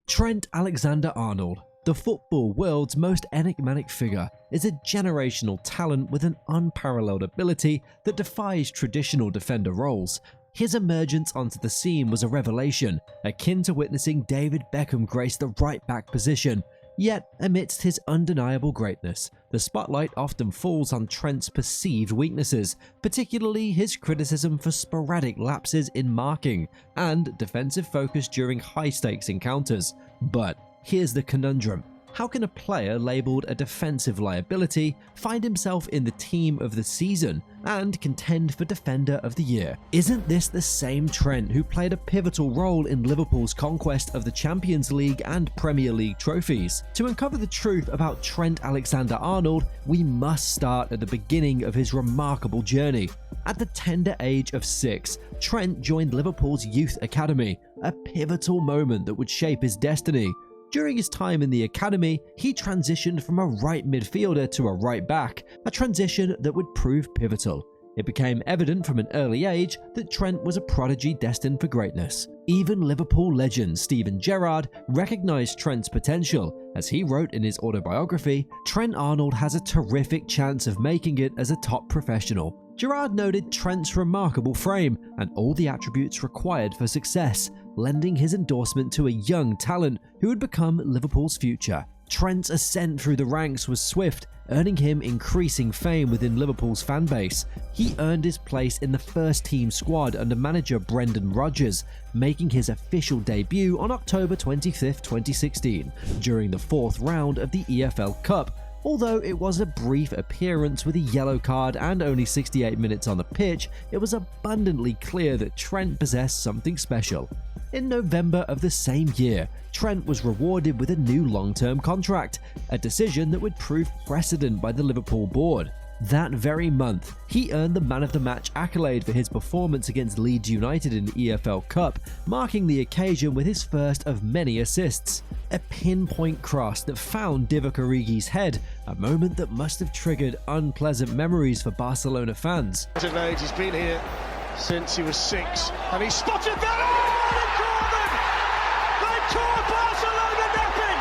Trentalexanderarnold, the football world's most enigmatic figure, is a generational talent with an unparalleled ability that defies traditional defender roles. His emergence onto the scene was a revelation, akin to witnessing David Beckham grace the right-back position. Yet, amidst his undeniable greatness, the spotlight often falls on Trent's perceived weaknesses, particularly his criticism for sporadic lapses in marking and defensive focus during high-stakes encounters. But here's the conundrum. How can a player labeled a defensive liability find himself in the team of the season and contend for Defender of the Year? Isn't this the same Trent who played a pivotal role in Liverpool's conquest of the Champions League and Premier League trophies? To uncover the truth about Trentalexander-Arnold, we must start at the beginning of his remarkable journey. At the tender age of 6, Trent joined Liverpool's youth academy, a pivotal moment that would shape his destiny. During his time in the academy, he transitioned from a right midfielder to a right back, a transition that would prove pivotal. It became evident from an early age that Trent was a prodigy destined for greatness. Even Liverpool legend Steven Gerrard recognized Trent's potential. As he wrote in his autobiography, Trent Arnold has a terrific chance of making it as a top professional. Gerrard noted Trent's remarkable frame and all the attributes required for success, lending his endorsement to a young talent who would become Liverpool's future. Trent's ascent through the ranks was swift, earning him increasing fame within Liverpool's fanbase. He earned his place in the first-team squad under manager Brendan Rodgers, making his official debut on October 25, 2016, during the 4th round of the EFL Cup. Although it was a brief appearance with a yellow card and only 68 minutes on the pitch, it was abundantly clear that Trent possessed something special. In November of the same year, Trent was rewarded with a new long-term contract, a decision that would prove precedent by the Liverpool board. That very month, he earned the Man of the Match accolade for his performance against Leeds United in the EFL Cup, marking the occasion with his first of many assists. A pinpoint cross that found Divock Origi's head, a moment that must have triggered unpleasant memories for Barcelona fans. He's been here since he was 6, and he spotted that! Oh, they caught them! They caught Barcelona napping!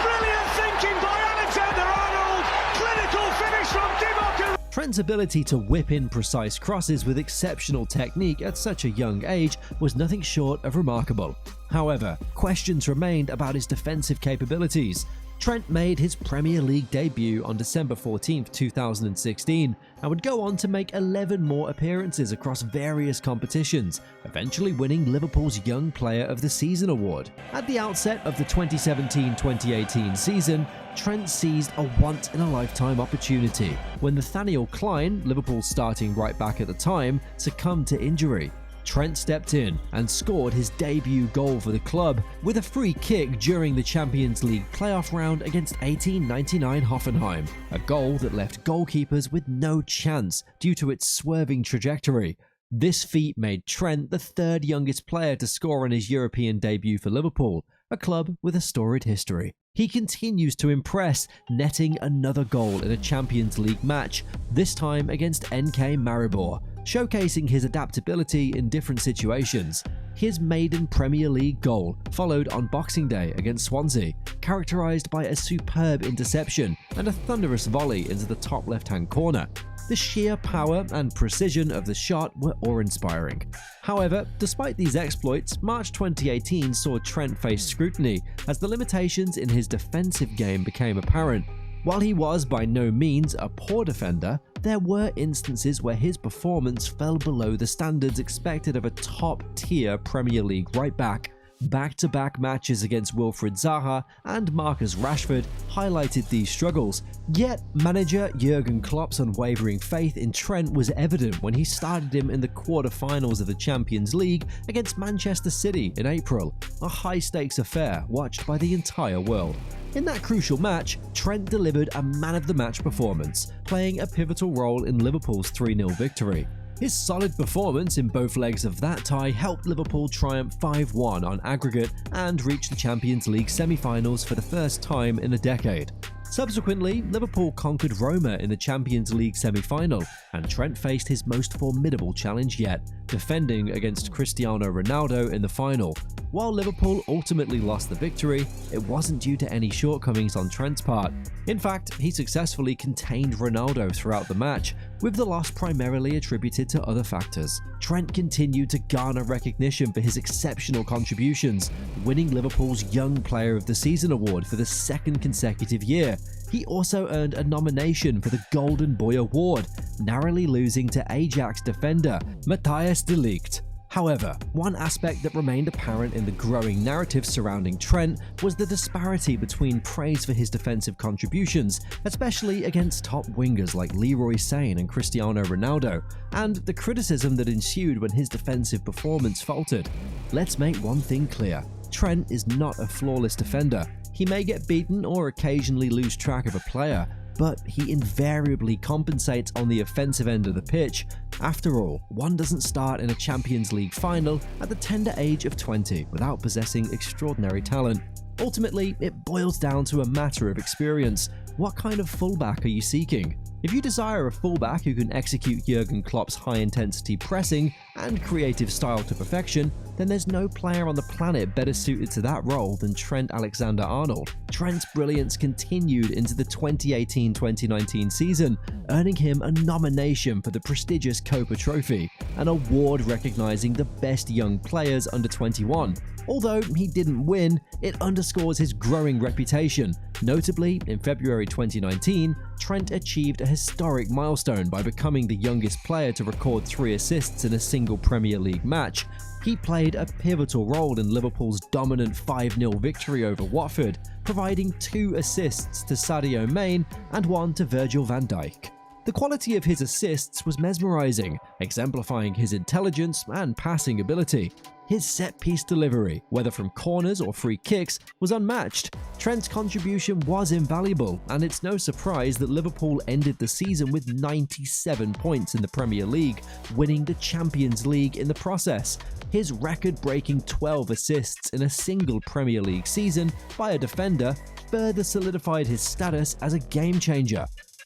Brilliant thinking by Alexander-Arnold! Clinical finish from Divock. Trent's ability to whip in precise crosses with exceptional technique at such a young age was nothing short of remarkable. However, questions remained about his defensive capabilities. Trent made his Premier League debut on December 14, 2016, and would go on to make 11 more appearances across various competitions, eventually winning Liverpool's Young Player of the Season award. At the outset of the 2017-2018 season, Trent seized a once-in-a-lifetime opportunity when Nathaniel Clyne, Liverpool's starting right-back at the time, succumbed to injury. Trent stepped in and scored his debut goal for the club with a free kick during the Champions League playoff round against 1899 Hoffenheim, a goal that left goalkeepers with no chance due to its swerving trajectory. This feat made Trent the 3rd youngest player to score on his European debut for Liverpool, a club with a storied history. He continues to impress, netting another goal in a Champions League match, this time against NK Maribor, showcasing his adaptability in different situations. His maiden Premier League goal followed on Boxing Day against Swansea, characterized by a superb interception and a thunderous volley into the top left-hand corner. The sheer power and precision of the shot were awe-inspiring. However, despite these exploits, March 2018 saw Trent face scrutiny as the limitations in his defensive game became apparent. While he was by no means a poor defender, there were instances where his performance fell below the standards expected of a top-tier Premier League right-back. Back-to-back matches against Wilfried Zaha and Marcus Rashford highlighted these struggles, yet manager Jurgen Klopp's unwavering faith in Trent was evident when he started him in the quarter-finals of the Champions League against Manchester City in April, a high-stakes affair watched by the entire world. In that crucial match, Trent delivered a man-of-the-match performance, playing a pivotal role in Liverpool's 3-0 victory. His solid performance in both legs of that tie helped Liverpool triumph 5-1 on aggregate and reach the Champions League semi-finals for the first time in a decade. Subsequently, Liverpool conquered Roma in the Champions League semi-final, and Trent faced his most formidable challenge yet, defending against Cristiano Ronaldo in the final. While Liverpool ultimately lost the victory, it wasn't due to any shortcomings on Trent's part. In fact, he successfully contained Ronaldo throughout the match, with the loss primarily attributed to other factors. Trent continued to garner recognition for his exceptional contributions, winning Liverpool's Young Player of the Season award for the second consecutive year. He also earned a nomination for the Golden Boy Award, narrowly losing to Ajax defender Matthijs de Ligt. However, one aspect that remained apparent in the growing narrative surrounding Trent was the disparity between praise for his defensive contributions, especially against top wingers like Leroy Sane and Cristiano Ronaldo, and the criticism that ensued when his defensive performance faltered. Let's make one thing clear: Trent is not a flawless defender. He may get beaten or occasionally lose track of a player, but he invariably compensates on the offensive end of the pitch. After all, one doesn't start in a Champions League final at the tender age of 20 without possessing extraordinary talent. Ultimately, it boils down to a matter of experience. What kind of fullback are you seeking? If you desire a fullback who can execute Jurgen Klopp's high-intensity pressing and creative style to perfection, then there's no player on the planet better suited to that role than Trentalexanderarnold. Trent's brilliance continued into the 2018-2019 season, earning him a nomination for the prestigious Copa Trophy, an award recognizing the best young players under 21. Although he didn't win, it underscores his growing reputation. Notably, in February 2019, Trent achieved a historic milestone by becoming the youngest player to record 3 assists in a single Premier League match. He played a pivotal role in Liverpool's dominant 5-0 victory over Watford, providing 2 assists to Sadio Mane and 1 to Virgil van Dijk. The quality of his assists was mesmerizing, exemplifying his intelligence and passing ability. His set-piece delivery, whether from corners or free kicks, was unmatched. Trent's contribution was invaluable, and it's no surprise that Liverpool ended the season with 97 points in the Premier League, winning the Champions League in the process. His record-breaking 12 assists in a single Premier League season by a defender further solidified his status as a game-changer.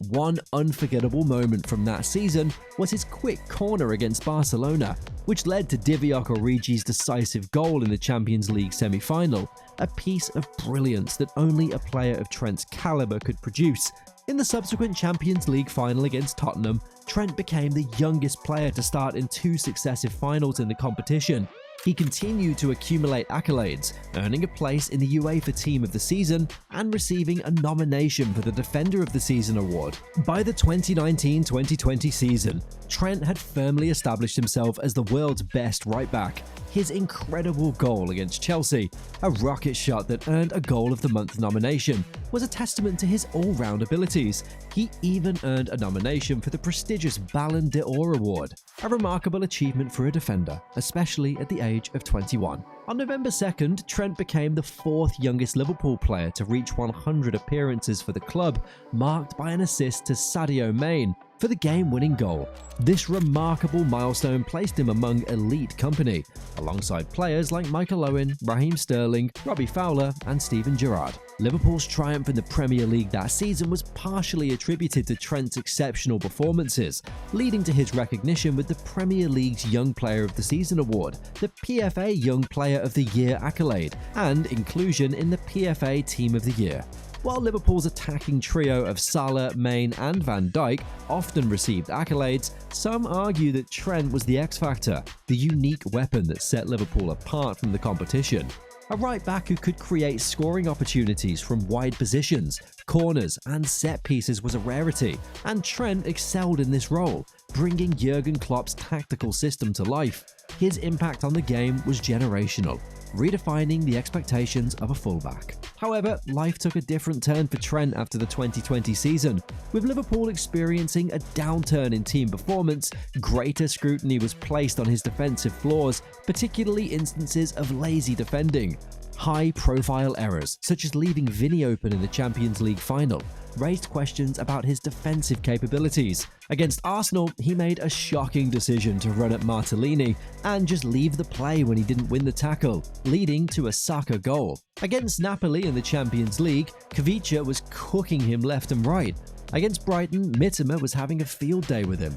One unforgettable moment from that season was his quick corner against Barcelona, which led to Divock Origi's decisive goal in the Champions League semi-final, a piece of brilliance that only a player of Trent's caliber could produce. In the subsequent Champions League final against Tottenham, Trent became the youngest player to start in 2 successive finals in the competition. He continued to accumulate accolades, earning a place in the UEFA Team of the Season and receiving a nomination for the Defender of the Season award. By the 2019-2020 season, Trent had firmly established himself as the world's best right-back. His incredible goal against Chelsea, a rocket shot that earned a Goal of the Month nomination, was a testament to his all-round abilities. He even earned a nomination for the prestigious Ballon d'Or award, a remarkable achievement for a defender, especially at the age of 21. On November 2nd, Trent became the 4th youngest Liverpool player to reach 100 appearances for the club, marked by an assist to Sadio Mane for the game-winning goal. This remarkable milestone placed him among elite company, alongside players like Michael Owen, Raheem Sterling, Robbie Fowler, and Steven Gerrard. Liverpool's triumph in the Premier League that season was partially attributed to Trent's exceptional performances, leading to his recognition with the Premier League's Young Player of the Season award, the PFA Young Player of the Year accolade, and inclusion in the PFA Team of the Year. While Liverpool's attacking trio of Salah, Mane, and Van Dijk often received accolades, some argue that Trent was the X-factor, the unique weapon that set Liverpool apart from the competition. A right-back who could create scoring opportunities from wide positions, corners, and set pieces was a rarity, and Trent excelled in this role, bringing Jurgen Klopp's tactical system to life. His impact on the game was generational, redefining the expectations of a fullback. However, life took a different turn for Trent after the 2020 season. With Liverpool experiencing a downturn in team performance, greater scrutiny was placed on his defensive flaws, particularly instances of lazy defending. High-profile errors, such as leaving Vinny open in the Champions League final, raised questions about his defensive capabilities. Against Arsenal, he made a shocking decision to run at Martellini and just leave the play when he didn't win the tackle, leading to a Saka goal. Against Napoli in the Champions League, Kavica was cooking him left and right. Against Brighton, Mitoma was having a field day with him.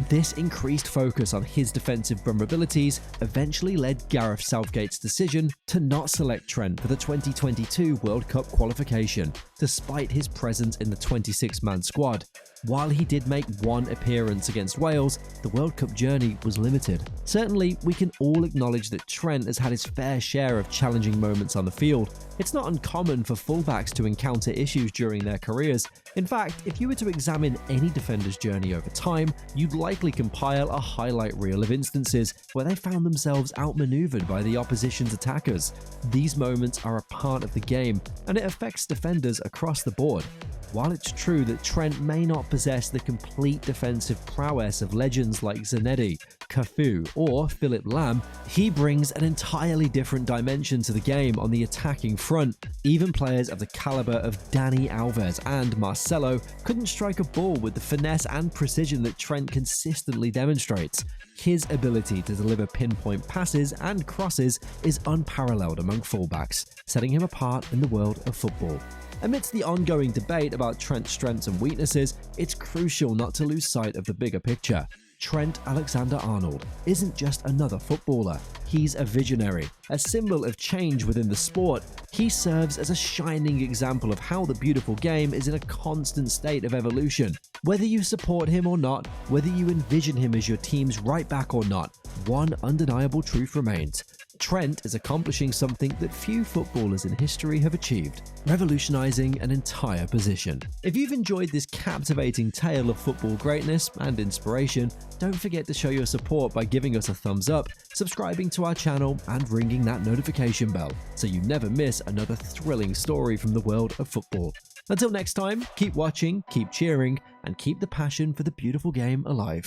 This increased focus on his defensive vulnerabilities eventually led Gareth Southgate's decision to not select Trent for the 2022 World Cup qualification, despite his presence in the 26-man squad. While he did make one appearance against Wales, the World Cup journey was limited. Certainly, we can all acknowledge that Trent has had his fair share of challenging moments on the field. It's not uncommon for fullbacks to encounter issues during their careers. In fact, if you were to examine any defender's journey over time, you'd likely compile a highlight reel of instances where they found themselves outmaneuvered by the opposition's attackers. These moments are a part of the game, and it affects defenders across the board. While it's true that Trent may not possess the complete defensive prowess of legends like Zanetti, Cafu, or Philip Lahm, he brings an entirely different dimension to the game on the attacking front. Even players of the caliber of Dani Alves and Marcelo couldn't strike a ball with the finesse and precision that Trent consistently demonstrates. His ability to deliver pinpoint passes and crosses is unparalleled among fullbacks, setting him apart in the world of football. Amidst the ongoing debate about Trent's strengths and weaknesses, it's crucial not to lose sight of the bigger picture. Trentalexanderarnold isn't just another footballer. He's a visionary, a symbol of change within the sport. He serves as a shining example of how the beautiful game is in a constant state of evolution. Whether you support him or not, whether you envision him as your team's right back or not, one undeniable truth remains. Trent is accomplishing something that few footballers in history have achieved, revolutionizing an entire position. If you've enjoyed this captivating tale of football greatness and inspiration, don't forget to show your support by giving us a thumbs up, subscribing to our channel, and ringing that notification bell so you never miss another thrilling story from the world of football. Until next time, keep watching, keep cheering, and keep the passion for the beautiful game alive.